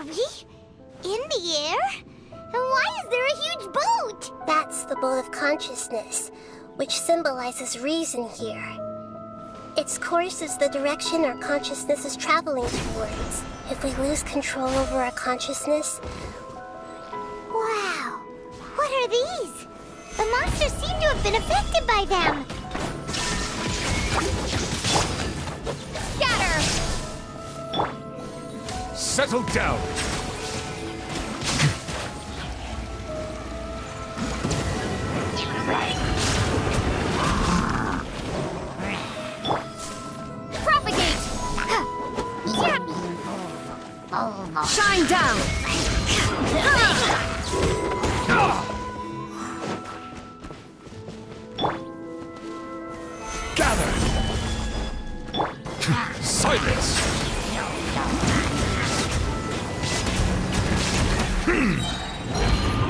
are we? In the air? And why is there a huge boat? That's the boat of consciousness, which symbolizes reason here. Its course is the direction our consciousness is traveling towards. If we lose control over our consciousness... Wow! What are these? The monsters seem to have been affected by them. Scatter! Settle down! Propagate! Shine down! Gather! Silence!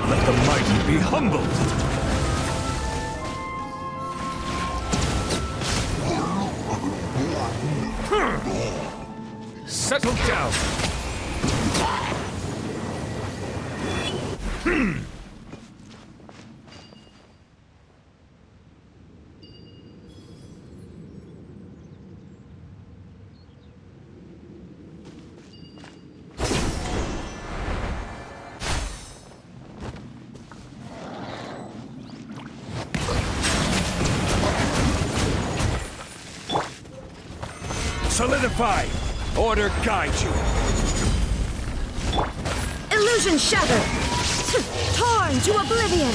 Let the mighty be humbled! Settle down! Solidify! Order guide you! Illusion shattered! Torn to oblivion!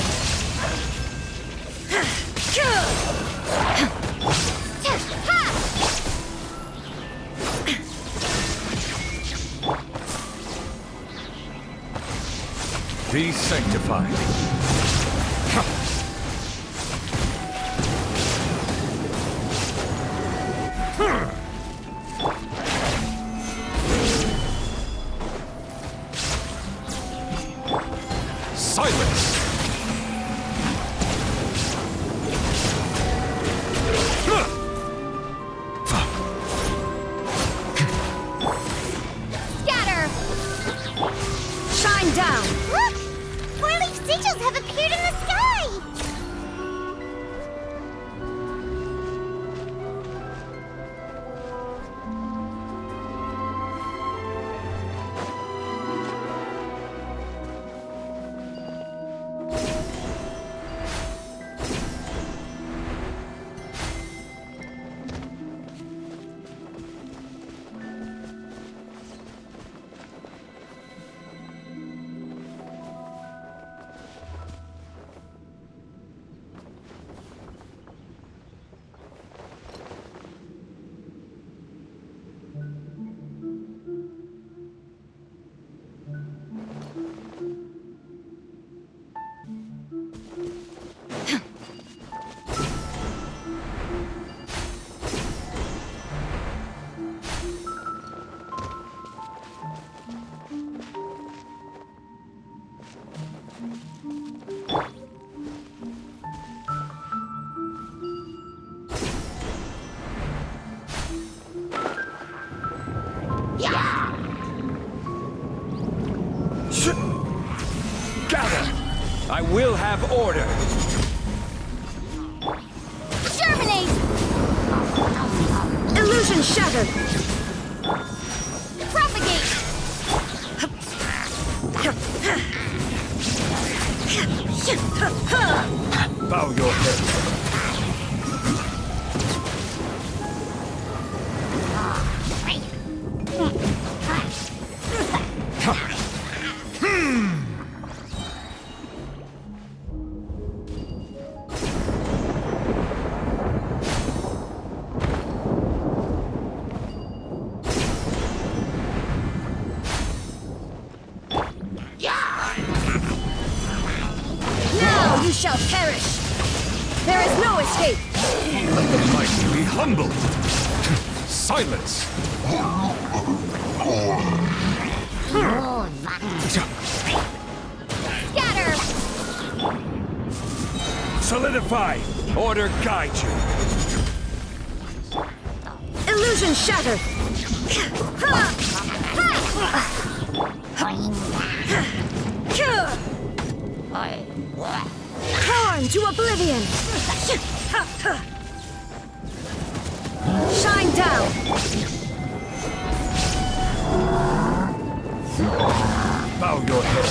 Be sanctified. Silence! Scatter! Shine down! Look! Four-leaf sigils have appeared in the sky! Gather! I will have order! Germinate! Illusion shattered! Propagate! Bow your head. Now you shall perish! There is no escape! Let the mighty be humbled! Silence! Scatter! Solidify! Order guide you! Illusion shattered! Torn to oblivion! Shine down! Bow your head.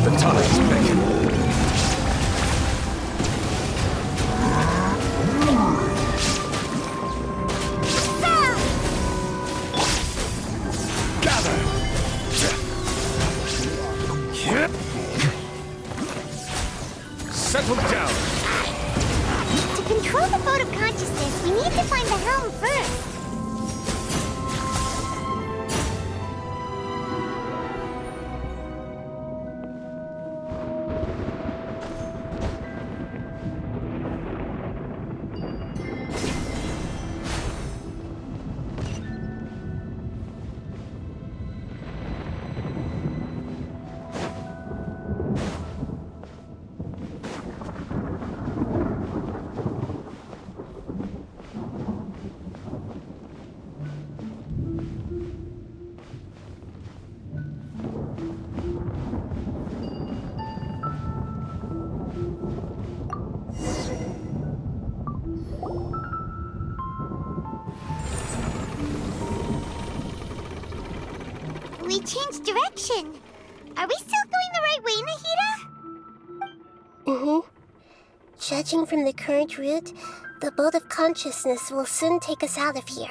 The tides beckon. Gather! Settle down! To control the boat of consciousness, we need to find the helm first. We changed direction. Are we still going the right way, Nahida? Mm-hmm. Judging from the current route, the boat of consciousness will soon take us out of here.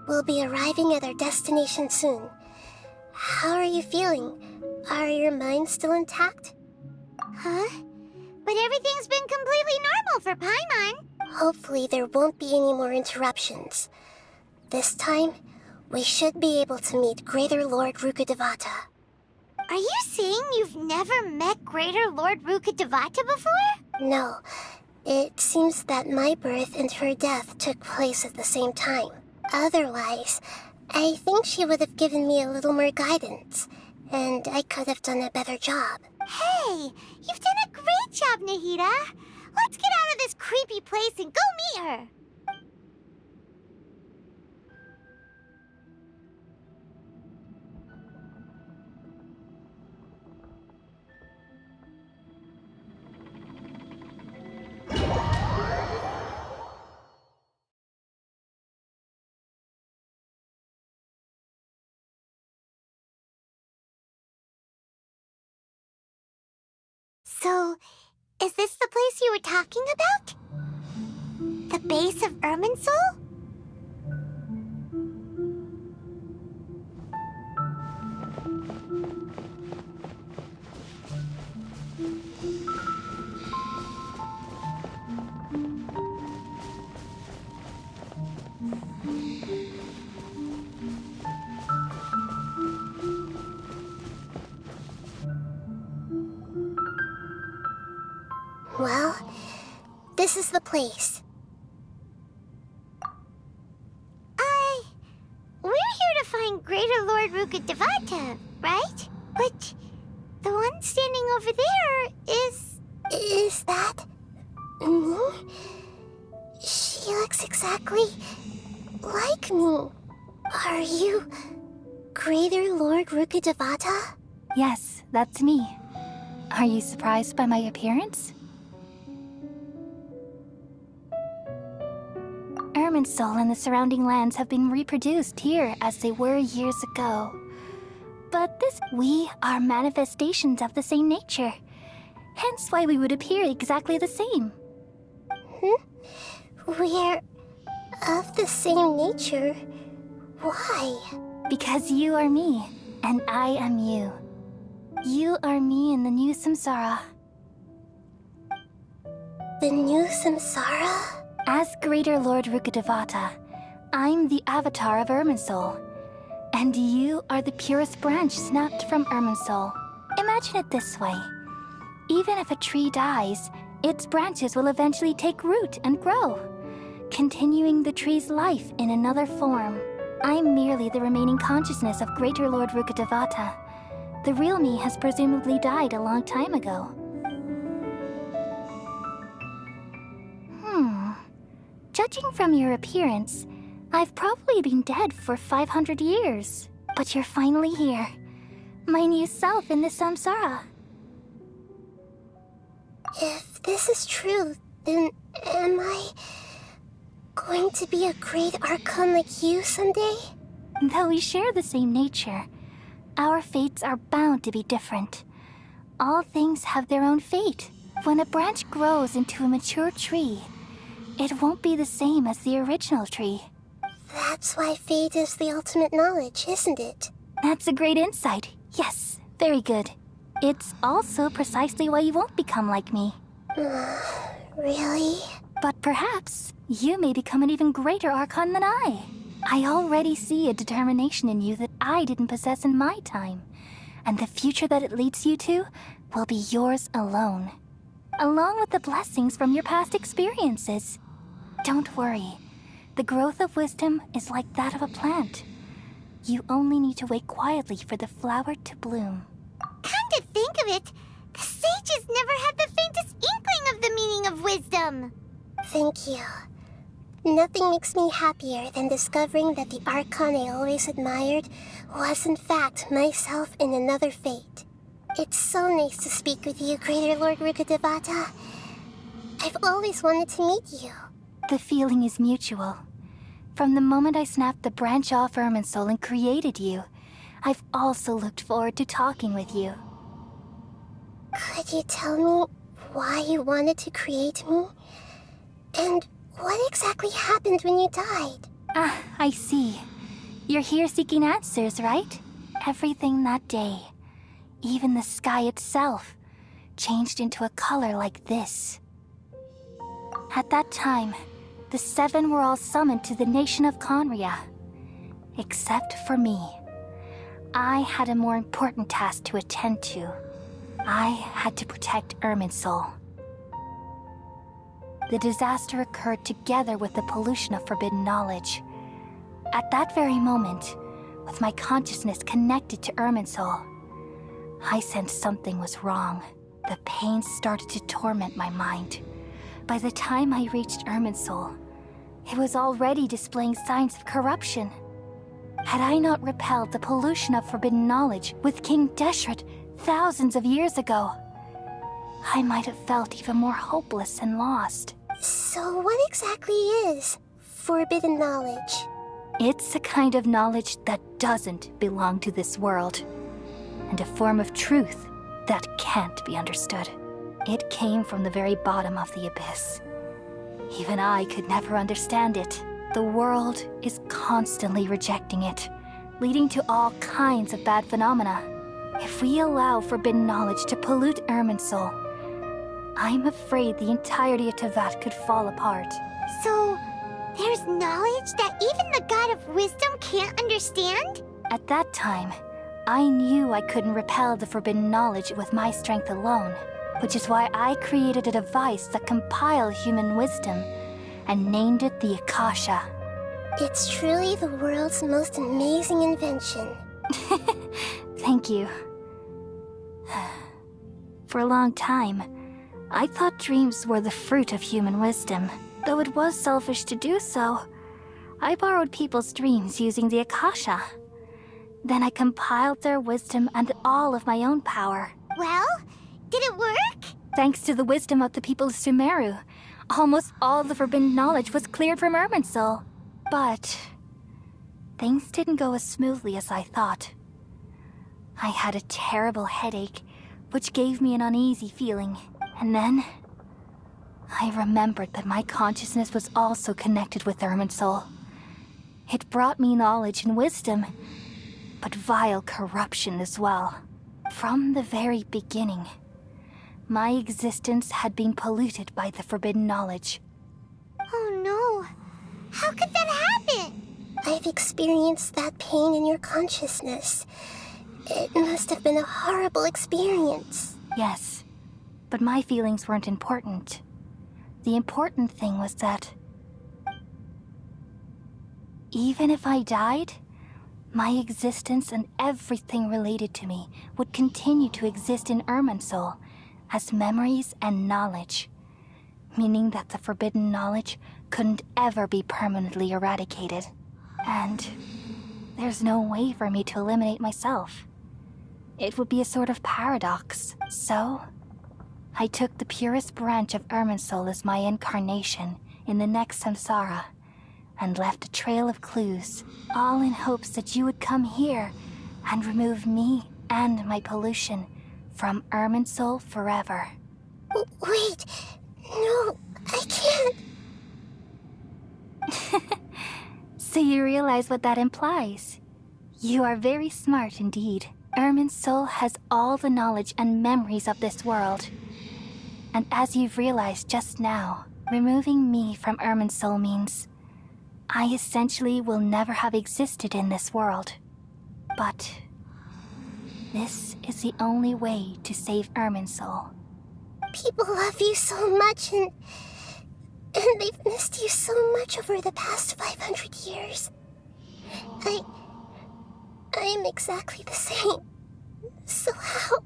We'll be arriving at our destination soon. How are you feeling? Are your minds still intact? Huh? But everything's been completely normal for Paimon. Hopefully there won't be any more interruptions. This time, we should be able to meet Greater Lord Rukkhadevata. Are you saying you've never met Greater Lord Rukkhadevata before? No, it seems that my birth and her death took place at the same time. Otherwise, I think she would have given me a little more guidance, and I could have done a better job. Hey, you've done a great job, Nahida. Let's get out of this creepy place and go meet her. So, is this the place you were talking about? The base of Irminsul? Well, this is the place. We're here to find Greater Lord Rukkhadevata, right? But the one standing over there is... Is that... me? She looks exactly like me. Are you Greater Lord Rukkhadevata? Yes, that's me. Are you surprised by my appearance? Irminsul and the surrounding lands have been reproduced here as they were years ago. But we are manifestations of the same nature. Hence why we would appear exactly the same. We're of the same nature. Why? Because you are me, and I am you. You are me in the new samsara. The new samsara? As Greater Lord Rukkhadevata, I'm the avatar of Irminsul. And you are the purest branch snapped from Irminsul. Imagine it this way. Even if a tree dies, its branches will eventually take root and grow, continuing the tree's life in another form. I'm merely the remaining consciousness of Greater Lord Rukkhadevata. The real me has presumably died a long time ago. Judging from your appearance, I've probably been dead for 500 years. But you're finally here. My new self in the samsara. If this is true, then am I going to be a great Archon like you someday? Though we share the same nature, our fates are bound to be different. All things have their own fate. When a branch grows into a mature tree, it won't be the same as the original tree. That's why fate is the ultimate knowledge, isn't it? That's a great insight. Yes, very good. It's also precisely why you won't become like me. Really? But perhaps you may become an even greater Archon than I. I already see a determination in you that I didn't possess in my time. And the future that it leads you to will be yours alone. Along with the blessings from your past experiences. Don't worry. The growth of wisdom is like that of a plant. You only need to wait quietly for the flower to bloom. Come to think of it, the sages never had the faintest inkling of the meaning of wisdom. Thank you. Nothing makes me happier than discovering that the Archon I always admired was in fact myself in another fate. It's so nice to speak with you, Greater Lord Rukkhadevata. I've always wanted to meet you. The feeling is mutual. From the moment I snapped the branch off Irminsul and created you, I've also looked forward to talking with you. Could you tell me why you wanted to create me? And what exactly happened when you died? Ah, I see. You're here seeking answers, right? Everything that day, even the sky itself, changed into a color like this. At that time, the seven were all summoned to the nation of Conria. Except for me. I had a more important task to attend to. I had to protect Irminsul. The disaster occurred together with the pollution of forbidden knowledge. At that very moment, with my consciousness connected to Irminsul, I sensed something was wrong. The pain started to torment my mind. By the time I reached Irminsul, it was already displaying signs of corruption. Had I not repelled the pollution of forbidden knowledge with King Deshret thousands of years ago, I might have felt even more hopeless and lost. So what exactly is forbidden knowledge? It's a kind of knowledge that doesn't belong to this world, and a form of truth that can't be understood. It came from the very bottom of the abyss. Even I could never understand it. The world is constantly rejecting it, leading to all kinds of bad phenomena. If we allow forbidden knowledge to pollute Irminsul, I'm afraid the entirety of Teyvat could fall apart. So, there's knowledge that even the God of wisdom can't understand? At that time, I knew I couldn't repel the forbidden knowledge with my strength alone, which is why I created a device that compiled human wisdom and named it the Akasha. It's truly the world's most amazing invention. Thank you. For a long time, I thought dreams were the fruit of human wisdom. Though it was selfish to do so, I borrowed people's dreams using the Akasha. Then I compiled their wisdom and all of my own power. Well, did it work? Thanks to the wisdom of the people of Sumeru, almost all the forbidden knowledge was cleared from Irminsul. But things didn't go as smoothly as I thought. I had a terrible headache, which gave me an uneasy feeling. And then I remembered that my consciousness was also connected with Irminsul. It brought me knowledge and wisdom, but vile corruption as well. From the very beginning, my existence had been polluted by the forbidden knowledge. Oh no. How could that happen? I've experienced that pain in your consciousness. It must have been a horrible experience. Yes, But my feelings weren't important. The important thing was that even if I died, my existence and everything related to me would continue to exist in Irminsul as memories and knowledge, meaning that the forbidden knowledge couldn't ever be permanently eradicated. And there's no way for me to eliminate myself. It would be a sort of paradox. So, I took the purest branch of Irminsul as my incarnation in the next samsara, and left a trail of clues, all in hopes that you would come here and remove me and my pollution from Irminsul forever. Wait, no, I can't. So you realize what that implies? You are very smart indeed. Irminsul has all the knowledge and memories of this world. And as you've realized just now, removing me from Irminsul means I essentially will never have existed in this world. But this is the only way to save Irminsul. People love you so much, and they've missed you so much over the past 500 years. I am exactly the same. So how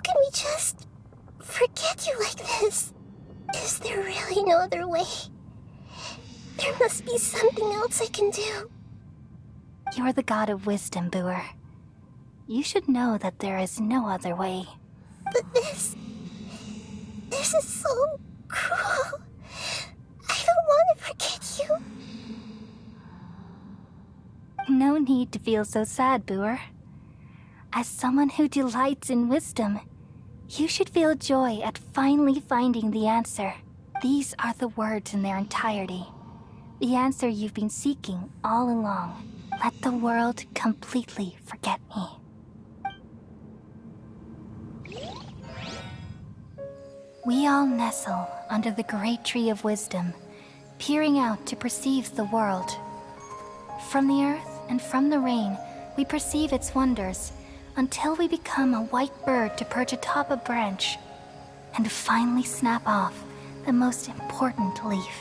can we just forget you like this? Is there really no other way? There must be something else I can do. You're the god of wisdom, Boer. You should know that there is no other way. But this is so cruel. I don't want to forget you. No need to feel so sad, Boer. As someone who delights in wisdom, you should feel joy at finally finding the answer. These are the words in their entirety. The answer you've been seeking all along. Let the world completely forget me. We all nestle under the great tree of wisdom, peering out to perceive the world. From the earth and from the rain, we perceive its wonders, until we become a white bird to perch atop a branch, and finally snap off the most important leaf.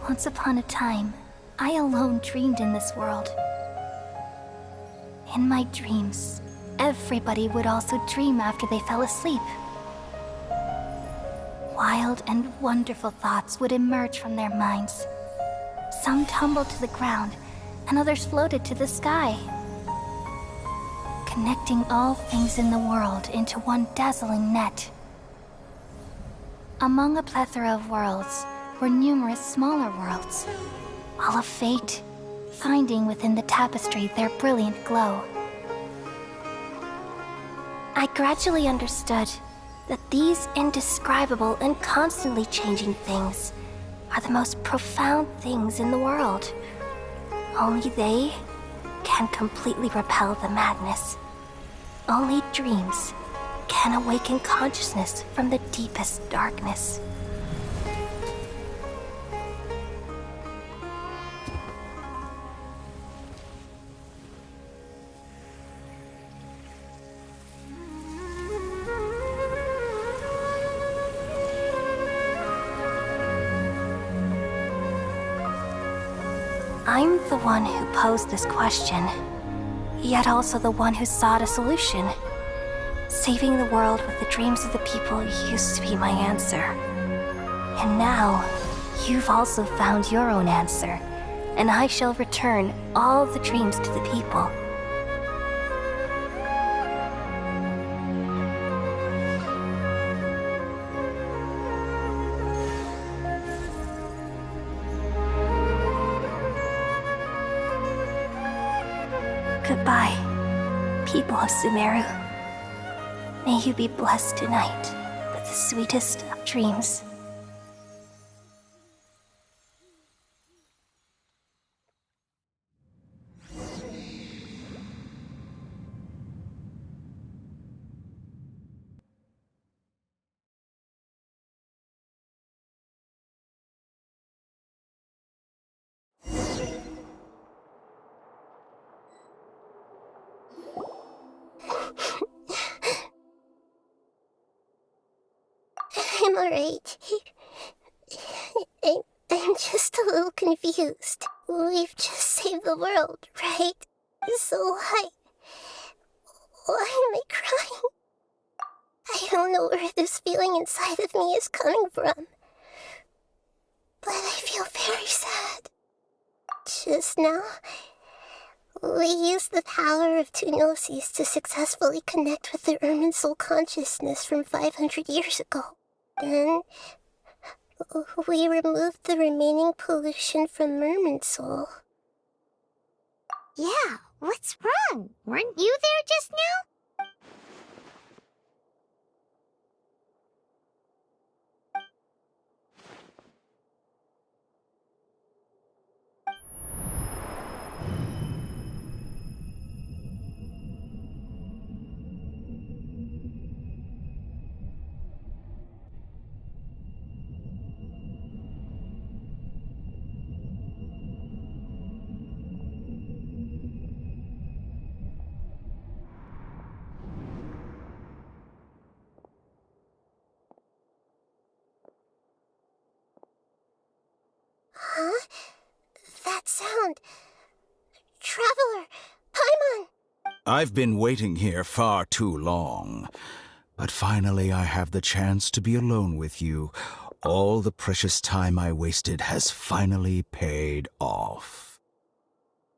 Once upon a time, I alone dreamed in this world. In my dreams, everybody would also dream after they fell asleep. Wild and wonderful thoughts would emerge from their minds. Some tumbled to the ground, and others floated to the sky, connecting all things in the world into one dazzling net. Among a plethora of worlds were numerous smaller worlds, all of fate, finding within the tapestry their brilliant glow. I gradually understood that these indescribable and constantly changing things are the most profound things in the world. Only they can completely repel the madness. Only dreams can awaken consciousness from the deepest darkness. I'm the one who posed this question, yet also the one who sought a solution. Saving the world with the dreams of the people used to be my answer. And now, you've also found your own answer, and I shall return all the dreams to the people. Goodbye, people of Sumeru. May you be blessed tonight with the sweetest of dreams. I'm alright. I'm just a little confused. We've just saved the world, right? So why am I crying? I don't know where this feeling inside of me is coming from. But I feel very sad. Just now, we used the power of two gnosis to successfully connect with the Ermin soul consciousness from 500 years ago. Then, we removed the remaining pollution from Merman soul. Yeah, what's wrong? Weren't you there just now? Huh? That sound. Traveler! Paimon! I've been waiting here far too long. But finally I have the chance to be alone with you. All the precious time I wasted has finally paid off.